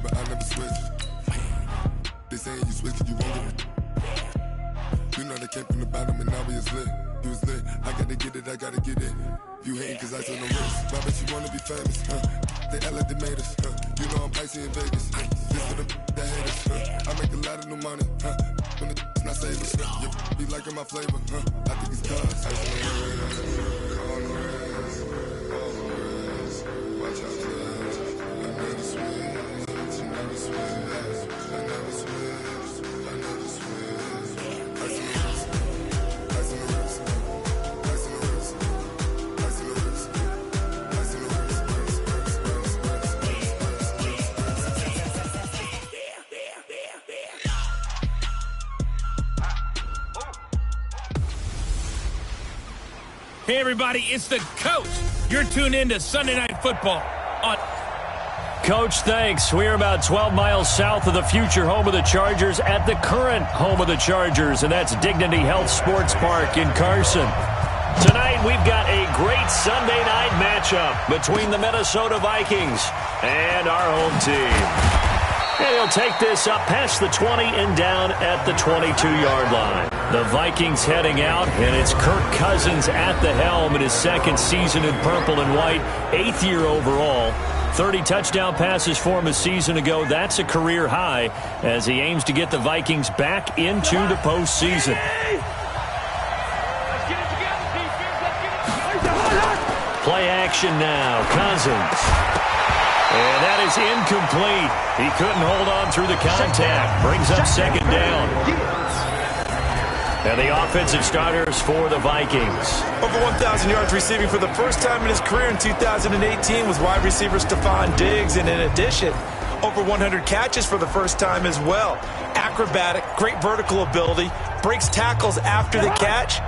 but I never switch. They saying you switch and you won't get it. You know they came from the bottom and now we is lit. You was lit, I gotta get it, I gotta get it. You hating cause I on the wrist. Why bet you wanna be famous, They act like they made us, You know I'm icy in Vegas, This for the that hate us, I make a lot of new money, When the not savers, You be liking my flavor, I think it's cause ice on the wrist, on the wrist, on the wrist. Watch out for this, I never switch, I never switch, I never switch, I never switch. Ice on the wrist, ice on the wrist, ice on the wrist, ice on the wrist, ice on the wrist, Hey everybody, it's the coach. You're tuned in to Sunday Night Football on... Coach, thanks. We're about 12 miles south of the future home of the Chargers at the current home of the Chargers, and that's Dignity Health Sports Park in Carson. Tonight, we've got a great Sunday night matchup between the Minnesota Vikings and our home team. And he'll take this up past the 20 and down at the 22-yard line. The Vikings heading out, and it's Kirk Cousins at the helm in his second season in purple and white, 8th year overall. 30 touchdown passes for him a season ago. That's a career high as he aims to get the Vikings back into the postseason. Play action now. Cousins. And that is incomplete. He couldn't hold on through the contact. Brings up second down. And the offensive starters for the Vikings. Over 1,000 yards receiving for the first time in his career in 2018 with wide receiver Stephon Diggs. And in addition, over 100 catches for the first time as well. Acrobatic, great vertical ability, breaks tackles after the catch.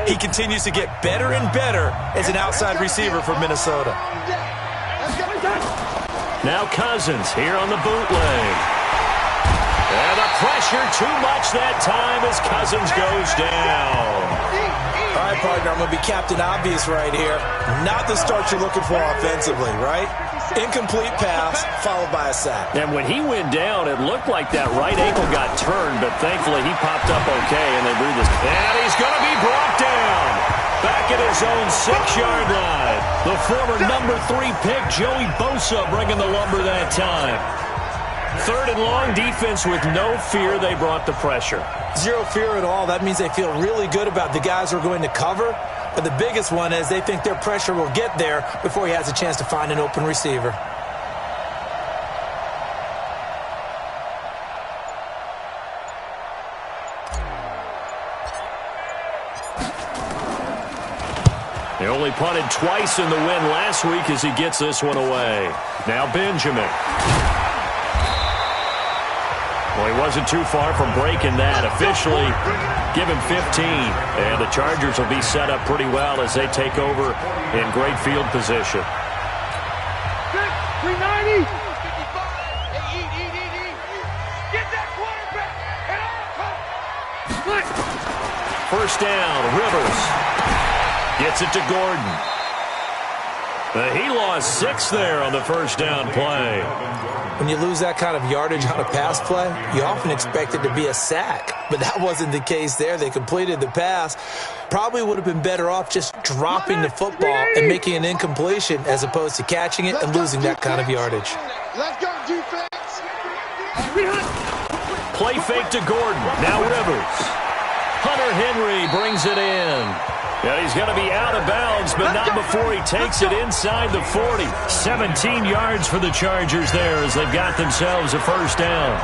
He continues to get better and better as an outside receiver for Minnesota. Now Cousins here on the bootleg. And the pressure too much that time as Cousins goes down. All right, partner, I'm going to be Captain Obvious right here. Not the start you're looking for offensively, right? Incomplete pass followed by a sack. And when he went down, it looked like that right ankle got turned, but thankfully he popped up okay, and they breathed this. And he's going to be brought down. Back at his own 6-yard line. The former number 3 pick, Joey Bosa, bringing the lumber that time. 3rd and long, defense with no fear. They brought the pressure. Zero fear at all. That means they feel really good about the guys who are going to cover. But the biggest one is they think their pressure will get there before he has a chance to find an open receiver. They only punted twice in the win last week as he gets this one away. Now Benjamin. Well, he wasn't too far from breaking that. Officially, give him 15. And the Chargers will be set up pretty well as they take over in great field position. 390. Get that quarterback. First down, Rivers. Gets it to Gordon. He lost 6 there on the first down play. When you lose that kind of yardage on a pass play, you often expect it to be a sack. But that wasn't the case there. They completed the pass. Probably would have been better off just dropping the football and making an incompletion as opposed to catching it and losing that kind of yardage. Let's go, defense. Play fake to Gordon. Now Rivers. Hunter Henry brings it in. Yeah, he's going to be out of bounds, but not before he takes it inside the 40. 17 yards for the Chargers there as they've got themselves a first down.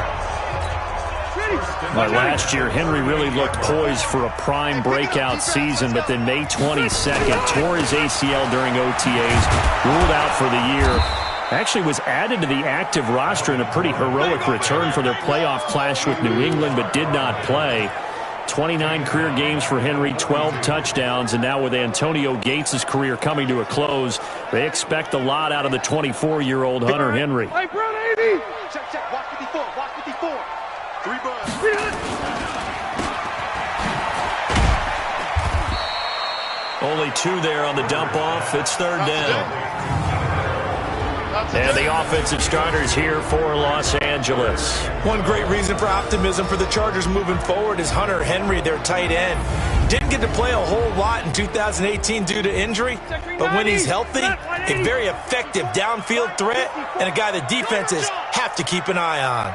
Well, last year, Henry really looked poised for a prime breakout season, but then May 22nd, tore his ACL during OTAs, ruled out for the year. Actually was added to the active roster in a pretty heroic return for their playoff clash with New England, but did not play. 29 career games for Henry, 12 touchdowns, and now with Antonio Gates' career coming to a close, they expect a lot out of the 24-year-old Hunter Henry. Hey, bro, 80. Check. Watch 54. Watch 54. 3 bucks. Only 2 there on the dump off. It's third down. And the offensive starters here for Los Angeles. One great reason for optimism for the Chargers moving forward is Hunter Henry, their tight end. Didn't get to play a whole lot in 2018 due to injury, but when he's healthy, a very effective downfield threat and a guy the defenses have to keep an eye on.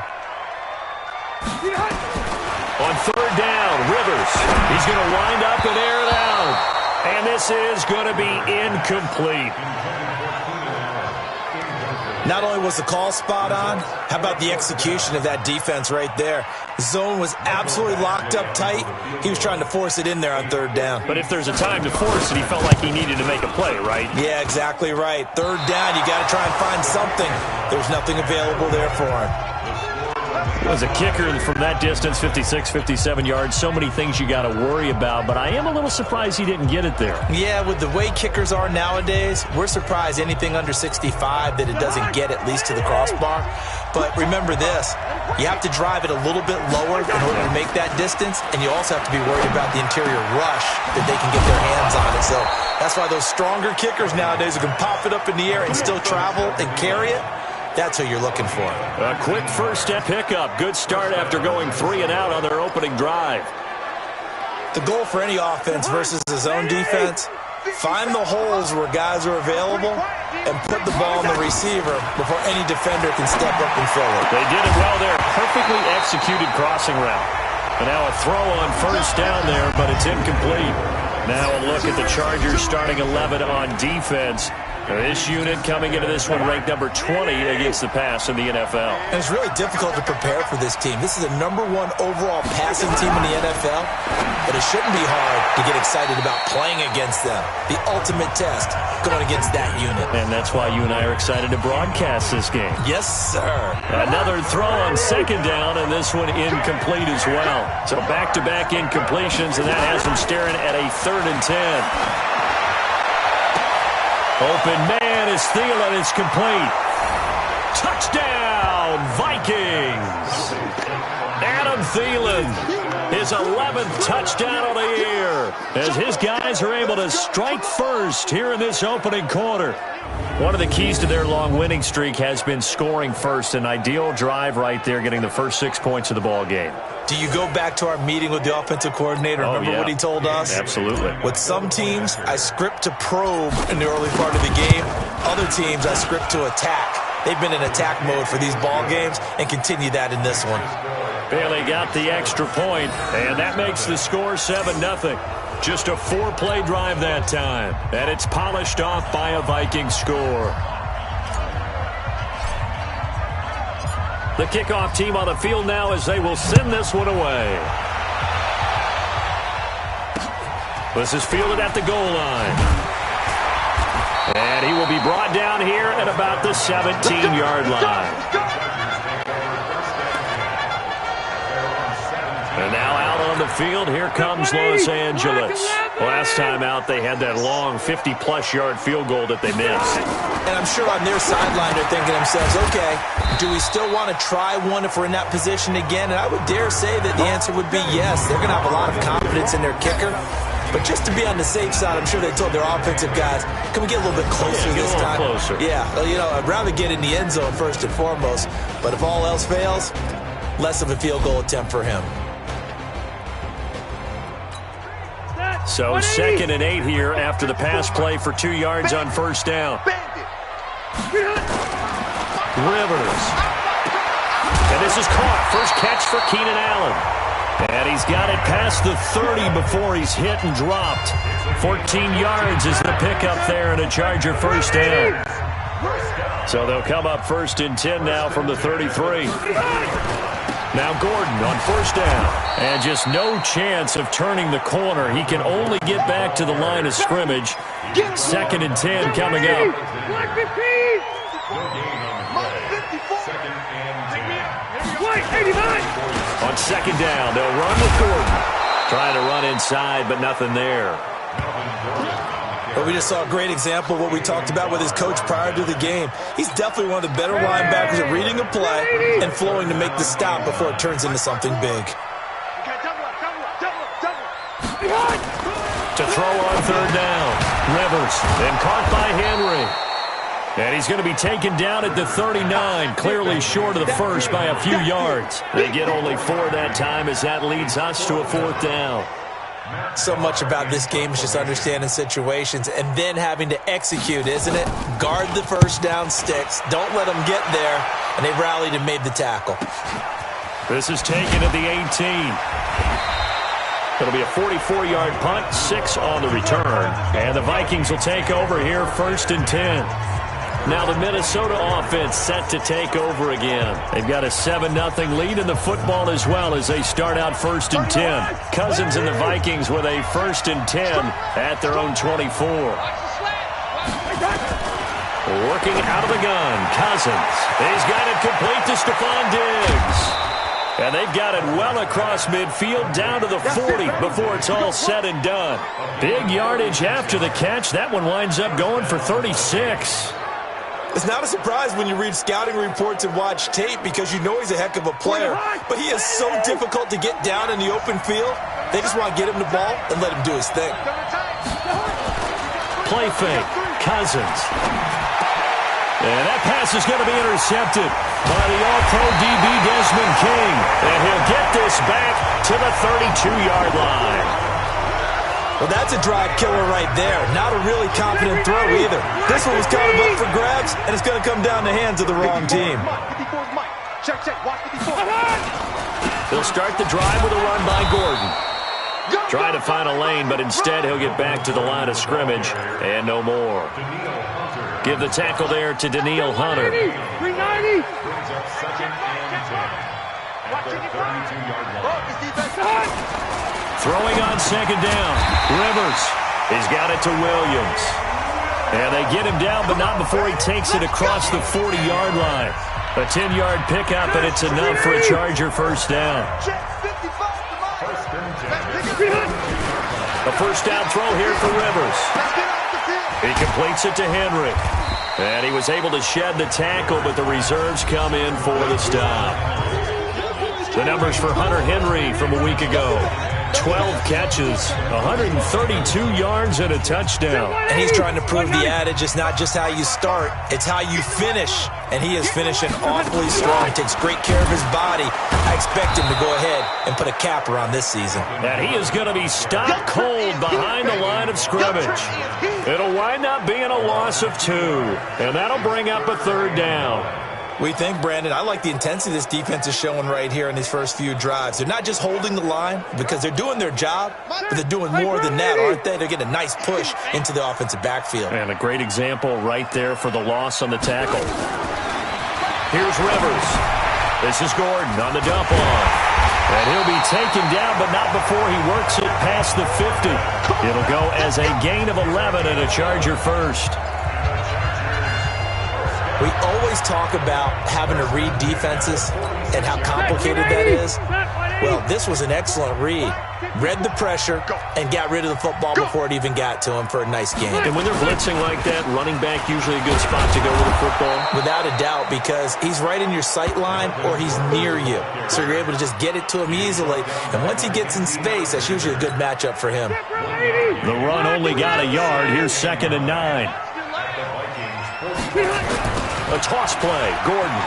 On third down, Rivers. He's going to wind up and air it out. And this is going to be incomplete. Not only was the call spot on, how about the execution of that defense right there? The zone was absolutely locked up tight. He was trying to force it in there on third down. But if there's a time to force it, he felt like he needed to make a play, right? Yeah, exactly right. Third down, you got to try and find something. There's nothing available there for him. As a kicker from that distance, 56, 57 yards, so many things you got to worry about, but I am a little surprised he didn't get it there. Yeah, with the way kickers are nowadays, we're surprised anything under 65 that it doesn't get at least to the crossbar. But remember this, you have to drive it a little bit lower in order to make that distance, and you also have to be worried about the interior rush that they can get their hands on it. So that's why those stronger kickers nowadays who can pop it up in the air and still travel and carry it, that's who you're looking for. A quick first step pickup. Good start after going 3 and out on their opening drive. The goal for any offense versus a zone defense, find the holes where guys are available and put the ball on the receiver before any defender can step up and fill it. They did it well there. Perfectly executed crossing route. And now a throw on first down there, but it's incomplete. Now a look at the Chargers starting 11 on defense. This unit coming into this one ranked number 20 against the pass in the NFL. And it's really difficult to prepare for this team. This is the #1 overall passing team in the NFL, but it shouldn't be hard to get excited about playing against them. The ultimate test going against that unit. And that's why you and I are excited to broadcast this game. Yes, sir. Another throw on second down, and this one incomplete as well. So back-to-back incompletions, and that has them staring at a 3rd and 10. Open man is Thielen. It's complete. Touchdown, Vikings. Adam Thielen, his 11th touchdown of the year, as his guys are able to strike first here in this opening quarter. One of the keys to their long winning streak has been scoring first. An ideal drive right there, getting the first 6 points of the ball game. Do you go back to our meeting with the offensive coordinator? Remember what he told us? Absolutely. With some teams, I script to probe in the early part of the game. Other teams, I script to attack. They've been in attack mode for these ball games and continue that in this one. Bailey got the extra point, and that makes the score 7-0. Just a 4-play drive that time, and it's polished off by a Vikings score. The kickoff team on the field now as they will send this one away. This is fielded at the goal line. And he will be brought down here at about the 17-yard line. And now out on the field, here comes Los Angeles. Last time out, they had that long 50-plus yard field goal that they missed. And I'm sure on their sideline, they're thinking to themselves, okay, do we still want to try one if we're in that position again? And I would dare say that the answer would be yes. They're going to have a lot of confidence in their kicker. But just to be on the safe side, I'm sure they told their offensive guys, can we get a little bit closer this time? Closer. Yeah, well, you know, I'd rather get in the end zone first and foremost. But if all else fails, less of a field goal attempt for him. So 2nd and 8 here after the pass play for 2 yards on first down. Rivers. And this is caught. First catch for Keenan Allen. And he's got it past the 30 before he's hit and dropped. 14 yards is the pickup there and a Charger first down. So they'll come up 1st and 10 now from the 33. Now Gordon on first down. And just no chance of turning the corner. He can only get back to the line of scrimmage. 2nd and 10 coming up. On second down, they'll run with Gordon. Trying to run inside, but nothing there. But we just saw a great example of what we talked about with his coach prior to the game. He's definitely one of the better linebackers at reading a play and flowing to make the stop before it turns into something big. To throw on third down. Rivers, then caught by Henry. And he's going to be taken down at the 39, clearly short of the first by a few yards. They get only 4 that time as that leads us to a 4th down. So much about this game is just understanding situations and then having to execute, isn't it? Guard the first down sticks. Don't let them get there. And they rallied and made the tackle. This is taken at the 18. It'll be a 44-yard punt, 6 on the return. And the Vikings will take over here, 1st and 10. Now the Minnesota offense set to take over again. They've got a 7-0 lead in the football as well as they start out 1st and 10. Cousins and the Vikings with a 1st and 10 at their own 24. Working out of the gun, Cousins. He's got it complete to Stephon Diggs. And they've got it well across midfield down to the 40 before it's all said and done. Big yardage after the catch. That one winds up going for 36. It's not a surprise when you read scouting reports and watch tape because you know he's a heck of a player. But he is so difficult to get down in the open field. They just want to get him the ball and let him do his thing. Play fake. Cousins. And that pass is going to be intercepted by the All-Pro DB Desmond King. And he'll get this back to the 32-yard line. Well, that's a drive killer right there. Not a really confident throw either. This one was kind of up for grabs, and it's going to come down the hands of the wrong team. They'll start the drive with a run by Gordon. Trying to find a lane, but instead he'll get back to the line of scrimmage and no more. Give the tackle there to Danielle Hunter. 390. Throwing on 2nd down. Rivers. He's got it to Williams. And they get him down, but not before he takes it across the 40-yard line. A 10-yard pickup, and it's enough for a Charger 1st down. A 1st down throw here for Rivers. He completes it to Henry. And he was able to shed the tackle, but the reserves come in for the stop. The numbers for Hunter Henry from a week ago. 12 catches, 132 yards, and a touchdown. And he's trying to prove the adage, it's not just how you start, it's how you finish. And he is finishing awfully strong. He takes great care of his body. I expect him to go ahead and put a capper on this season. And he is going to be stopped cold behind the line of scrimmage. It'll wind up being a loss of 2. And that'll bring up a 3rd down. We think, Brandon, I like the intensity this defense is showing right here in these first few drives. They're not just holding the line because they're doing their job, but they're doing more than that, aren't they? They're getting a nice push into the offensive backfield. And a great example right there for the loss on the tackle. Here's Rivers. This is Gordon on the dump off. And he'll be taken down, but not before he works it past the 50. It'll go as a gain of 11 and a Charger 1st. We always talk about having to read defenses and how complicated that is. Well, this was an excellent read. Read the pressure and got rid of the football before it even got to him for a nice game. And when they're blitzing like that, running back usually a good spot to go with the football? Without a doubt, because he's right in your sight line or he's near you. So you're able to just get it to him easily. And once he gets in space, that's usually a good matchup for him. The run only got a yard. Here's 2nd and 9. A toss play, Gordon.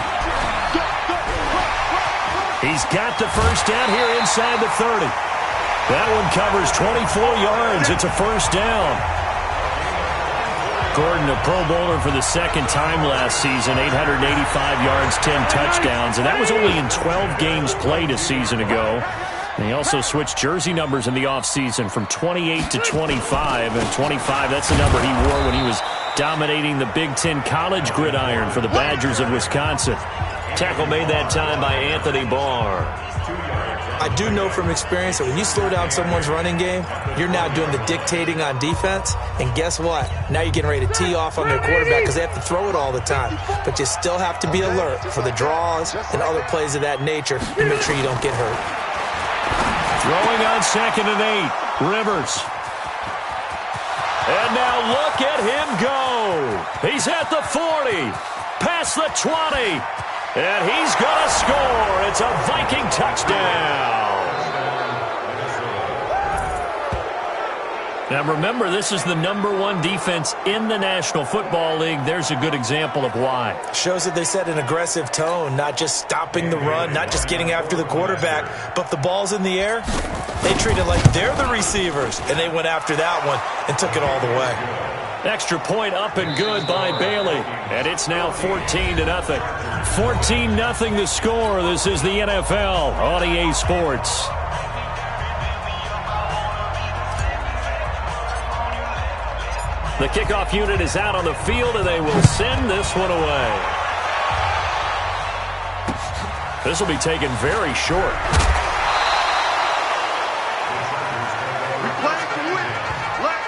He's got the 1st down here inside the 30. That one covers 24 yards. It's a 1st down. Gordon, a Pro Bowler for the 2nd time last season, 885 yards, 10 touchdowns, and that was only in 12 games played a season ago. And he also switched jersey numbers in the offseason from 28 to 25, and 25, that's the number he wore when he was dominating the Big Ten college gridiron for the Badgers of Wisconsin. Tackle made that time by Anthony Barr. I do know from experience that when you slow down someone's running game, you're now doing the dictating on defense. And guess what? Now you're getting ready to tee off on their quarterback because they have to throw it all the time. But you still have to be alert for the draws and other plays of that nature to make sure you don't get hurt. Throwing on 2nd and 8. Rivers. And now look at him go. He's at the 40. Past the 20. And he's going to score. It's a Viking touchdown. Now remember, this is the #1 defense in the National Football League. There's a good example of why. Shows that they set an aggressive tone, not just stopping the run, not just getting after the quarterback, but if the ball's in the air, they treat it like they're the receivers, and they went after that one and took it all the way. Extra point up and good by Bailey, and it's now 14-0. 14-0 the score. This is the NFL on EA Sports. The kickoff unit is out on the field, and they will send this one away. This will be taken very short. We're playing to win. Let's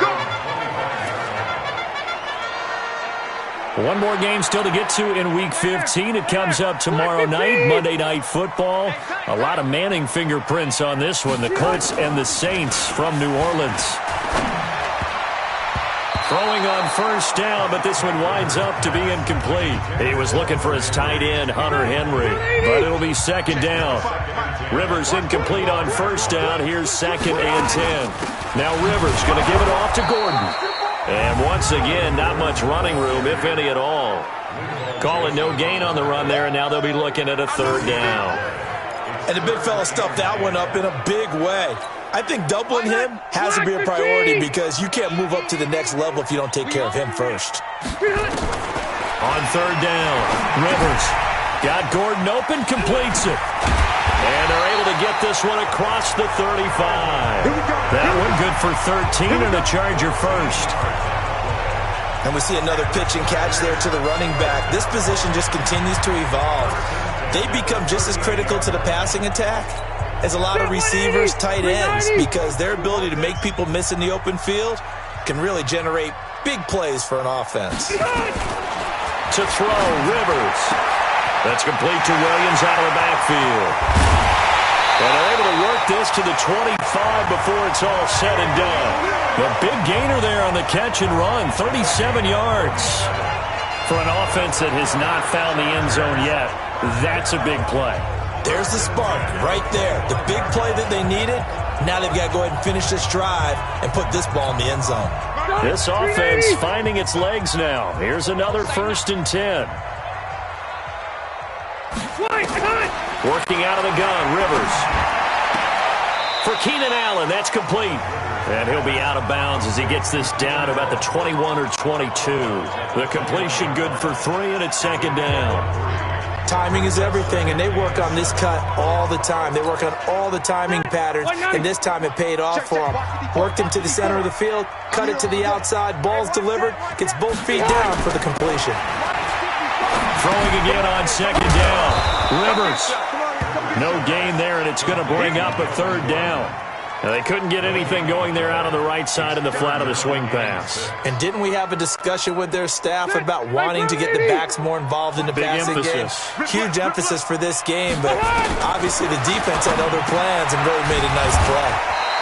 go. One more game still to get to in Week 15. It comes up tomorrow night, Monday Night Football. A lot of Manning fingerprints on this one. The Colts and the Saints from New Orleans. Throwing on first down, but this one winds up to be incomplete. He was looking for his tight end, Hunter Henry, but it'll be second down. Rivers incomplete on first down. Here's 2nd and 10. Now Rivers going to give it off to Gordon. And once again, not much running room, if any at all. Calling no gain on the run there, and now they'll be looking at a 3rd down. And the big fella stuffed that one up in a big way. I think doubling him has to be a priority because you can't move up to the next level if you don't take care of him first. On 3rd down, Rivers got Gordon open, completes it. And they're able to get this one across the 35. That one good for 13 and a Charger first. And we see another pitch and catch there to the running back. This position just continues to evolve. They become just as critical to the passing attack as a lot of receivers, tight ends, because their ability to make people miss in the open field can really generate big plays for an offense. To throw, Rivers. That's complete to Williams out of the backfield. And they're able to work this to the 25 before it's all said and done. The big gainer there on the catch and run, 37 yards. For an offense that has not found the end zone yet, that's a big play. There's the spark right there. The big play that they needed. Now they've got to go ahead and finish this drive and put this ball in the end zone. This offense finding its legs now. Here's another 1st and 10. Working out of the gun, Rivers. For Keenan Allen, that's complete. And he'll be out of bounds as he gets this down to about the 21 or 22. The completion good for 3, and it's 2nd down. Timing is everything, and they work on this cut all the time. They work on all the timing patterns, and this time it paid off for them. Worked him to the center of the field, cut it to the outside, ball's delivered, gets both feet down for the completion. Throwing again on 2nd down. Rivers. No gain there, and it's going to bring up a 3rd down. Now, they couldn't get anything going there out on the right side in the flat of the swing pass. And didn't we have a discussion with their staff about wanting to get the backs more involved in the passing game? Huge emphasis for this game, but obviously the defense had other plans and really made a nice play.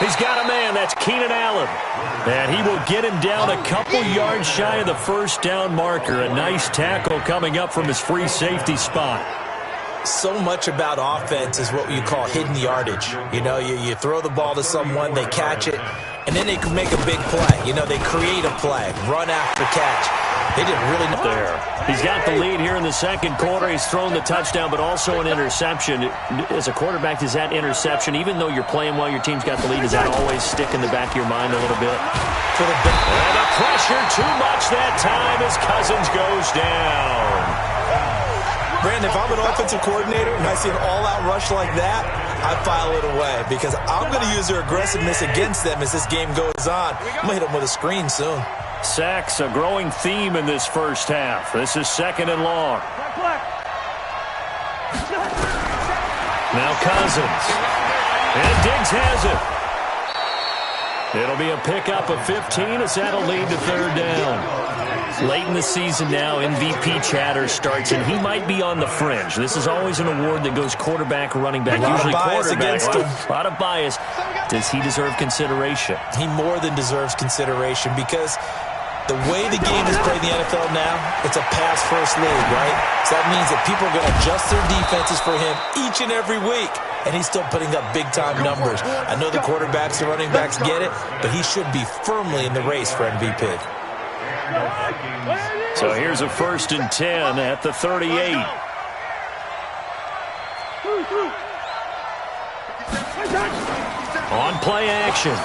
He's got a man. That's Keenan Allen. And he will get him down a couple yards shy of the 1st down marker. A nice tackle coming up from his free safety spot. So much about offense is what you call hidden yardage. You know, you throw the ball to someone, they catch it, and then they can make a big play. You know, they create a play, run after catch. They didn't really know there. He's got the lead here in the 2nd quarter. He's thrown the touchdown, but also an interception. As a quarterback, does that interception, even though you're playing while your team's got the lead, does that always stick in the back of your mind a little bit? And the pressure too much that time as Cousins goes down. Brandon, if I'm an offensive coordinator and I see an all-out rush like that, I file it away because I'm going to use their aggressiveness against them as this game goes on. I'm going to hit them with a screen soon. Sacks, a growing theme in this first half. This is 2nd and long. Now Cousins. And Diggs has it. It'll be a pickup of 15 as that'll lead to 3rd down. Late in the season now, MVP chatter starts, and he might be on the fringe. This is always an award that goes quarterback, running back, usually quarterback. A lot of bias. Does he deserve consideration? He more than deserves consideration because The way the game is played in the NFL now, it's a pass-first league, right? So that means that people are going to adjust their defenses for him each and every week, and he's still putting up big-time numbers. I know the quarterbacks and running backs get it, but he should be firmly in the race for MVP. So here's a 1st and 10 at the 38. On play action.